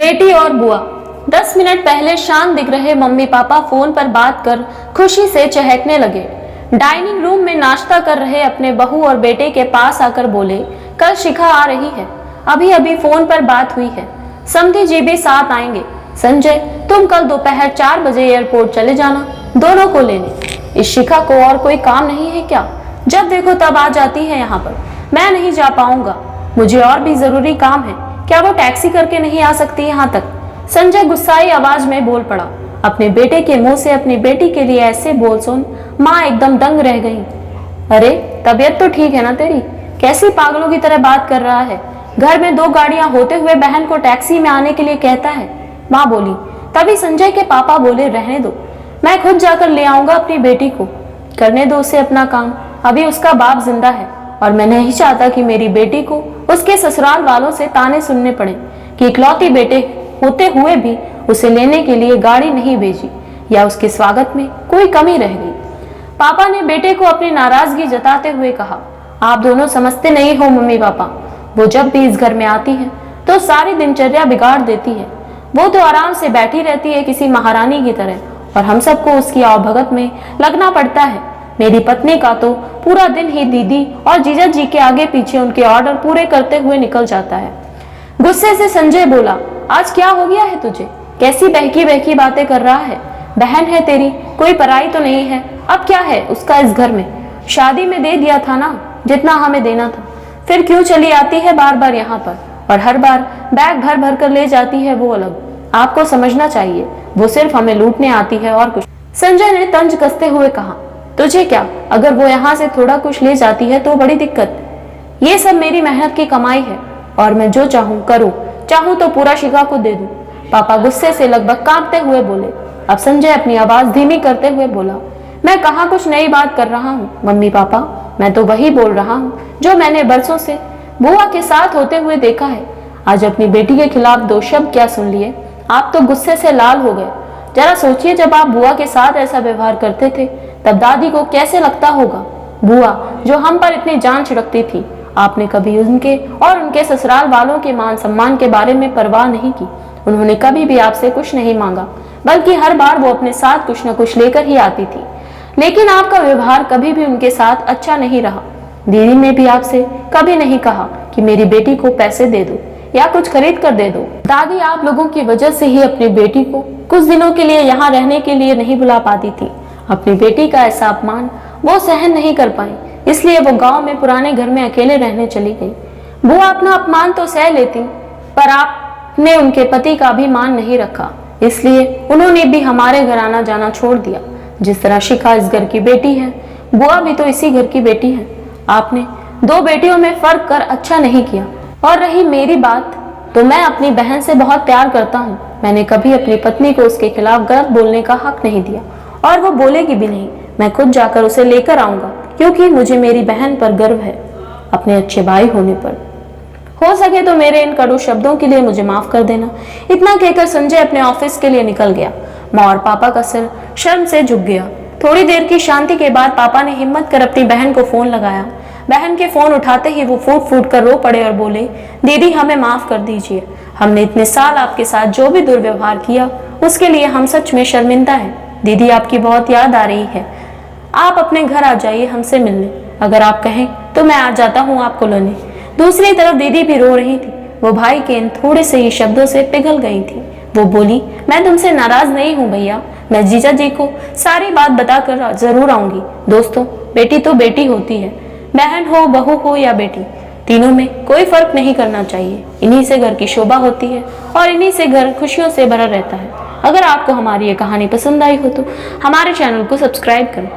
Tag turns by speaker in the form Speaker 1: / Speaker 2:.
Speaker 1: बेटी और बुआ। 10 मिनट पहले शांत दिख रहे मम्मी पापा फोन पर बात कर खुशी से चहकने लगे। डाइनिंग रूम में नाश्ता कर रहे अपने बहू और बेटे के पास आकर बोले, कल शिखा आ रही है, अभी अभी फोन पर बात हुई है, समधी जी भी साथ आएंगे। संजय, तुम कल दोपहर 4 बजे एयरपोर्ट चले जाना, दोनों को लेने। इस शिखा को और कोई काम नहीं है क्या? जब देखो तब आ जाती है यहाँ पर। मैं नहीं जा पाऊंगा, मुझे और भी जरूरी काम है। क्या वो टैक्सी करके नहीं आ सकती यहाँ तक? संजय गुस्साई आवाज में बोल पड़ा। अपने बेटे के मुंह से अपनी बेटी के लिए ऐसे बोल सुन माँ एकदम दंग रह गई। अरे तबीयत तो ठीक है ना तेरी? कैसी पागलों की तरह बात कर रहा है? घर में 2 गाड़ियां होते हुए बहन को टैक्सी में आने के लिए कहता है, माँ बोली। तभी संजय के पापा बोले, रहने दो, मैं खुद जाकर ले आऊंगा अपनी बेटी को, करने दो उसे अपना काम। अभी उसका बाप जिंदा है और मैं नहीं चाहता कि मेरी बेटी को उसके ससुराल वालों से ताने सुनने पड़े कि इकलौती बेटे होते हुए भी उसे लेने के लिए गाड़ी नहीं भेजी या उसके स्वागत में कोई कमी रह गई। पापा ने बेटे को अपनी नाराजगी जताते हुए कहा, आप दोनों समझते नहीं हो मम्मी पापा, वो जब भी इस घर में आती है तो सारी दिनचर्या बिगाड़ देती है। वो तो आराम से बैठी रहती है किसी महारानी की तरह और हम सबको उसकी आवभगत में लगना पड़ता है। मेरी पत्नी का तो पूरा दिन ही दीदी और जीजा जी के आगे पीछे उनके ऑर्डर पूरे करते हुए निकल जाता है। गुस्से से संजय बोला, आज क्या हो गया है तुझे? कैसी बहकी बहकी बातें कर रहा है? बहन है तेरी, कोई पराई तो नहीं है। अब क्या है उसका इस घर में? शादी में दे दिया था ना जितना हमें देना था, फिर क्यों चली आती है बार बार यहाँ पर और हर बार बैग भर भर कर ले जाती है वो अलग। आपको समझना चाहिए, वो सिर्फ हमें लूटने आती है और कुछ। संजय ने तंज कसते हुए कहा, तुझे क्या, अगर वो यहाँ से थोड़ा कुछ ले जाती है तो बड़ी दिक्कत। ये सब मेरी मेहनत की कमाई है और मैं जो चाहूँ करूँ, चाहूँ तो पूरा शिखा को दे दूँ। पापा गुस्से से लगभग कांपते हुए बोले। अब संजय अपनी आवाज धीमी करते हुए बोला, मैं कहाँ कुछ नई बात कर रहा हूँ मम्मी पापा, मैं तो वही बोल रहा हूँ जो मैंने बरसों से बुआ के साथ होते हुए देखा है। आज अपनी बेटी के खिलाफ 2 शब्द क्या सुन लिए, आप तो गुस्से से लाल हो गए। जरा सोचिए, जब आप बुआ के साथ ऐसा व्यवहार करते थे तब दादी को कैसे लगता होगा। बुआ जो हम पर इतनी जान छिड़कती थी, आपने कभी उनके और उनके ससुराल वालों के मान सम्मान के बारे में परवाह नहीं की। उन्होंने कभी भी आपसे कुछ नहीं मांगा, बल्कि हर बार वो अपने साथ कुछ न कुछ लेकर ही आती थी। लेकिन आपका व्यवहार कभी भी उनके साथ अच्छा नहीं रहा। दीदी ने भी आपसे कभी नहीं कहा कि मेरी बेटी को पैसे दे दो या कुछ खरीद कर दे दो। दादी आप लोगों की वजह से ही अपनी बेटी को कुछ दिनों के लिए यहाँ रहने के लिए नहीं बुला पाती थी। अपनी बेटी का ऐसा अपमान वो सहन नहीं कर पाई, इसलिए वो गांव में पुराने घर में अकेले रहने चली गई। वो अपना अपमान तो सह लेती, पर आपने उनके पति का भी मान नहीं रखा, इसलिए उन्होंने भी हमारे घर आना जाना छोड़ दिया। जिस तरह शिखा इस घर की बेटी है, बुआ भी तो इसी घर की बेटी है। आपने 2 बेटियों में फर्क कर अच्छा नहीं किया। और रही मेरी बात, तो मैं अपनी बहन से बहुत प्यार करता हूँ। मैंने कभी अपनी पत्नी को उसके खिलाफ गलत बोलने का हक नहीं दिया और वो बोलेगी भी नहीं। मैं खुद जाकर उसे लेकर आऊंगा, क्योंकि मुझे मेरी बहन पर गर्व है, अपने अच्छे भाई होने पर। हो सके तो मेरे इन कड़ू शब्दों के लिए मुझे माफ कर देना। इतना कहकर संजय अपने ऑफिस के लिए निकल गया। माँ और पापा का सिर शर्म से झुक गया। थोड़ी देर की शांति के बाद पापा ने हिम्मत कर अपनी बहन को फोन लगाया। बहन के फोन उठाते ही वो फूट फूट कर रो पड़े और बोले, दीदी हमें माफ कर दीजिए, हमने इतने साल आपके साथ जो भी दुर्व्यवहार किया उसके लिए हम सच में शर्मिंदा हैं। दीदी आपकी बहुत याद आ रही है, आप अपने घर आ जाइए हमसे मिलने। अगर आप कहें तो मैं आ जाता हूँ आपको लेने। दूसरी तरफ दीदी भी रो रही थी। वो भाई के इन थोड़े से ही शब्दों से पिघल गई थी। वो बोली, मैं तुमसे नाराज नहीं हूँ भैया, मैं जीजा जी को सारी बात बताकर जरूर आऊंगी। दोस्तों, बेटी तो बेटी होती है, बहन हो, बहू हो या बेटी, तीनों में कोई फर्क नहीं करना चाहिए। इन्हीं से घर की शोभा होती है और इन्हीं से घर खुशियों से भरा रहता है। अगर आपको हमारी ये कहानी पसंद आई हो तो हमारे चैनल को सब्सक्राइब करें।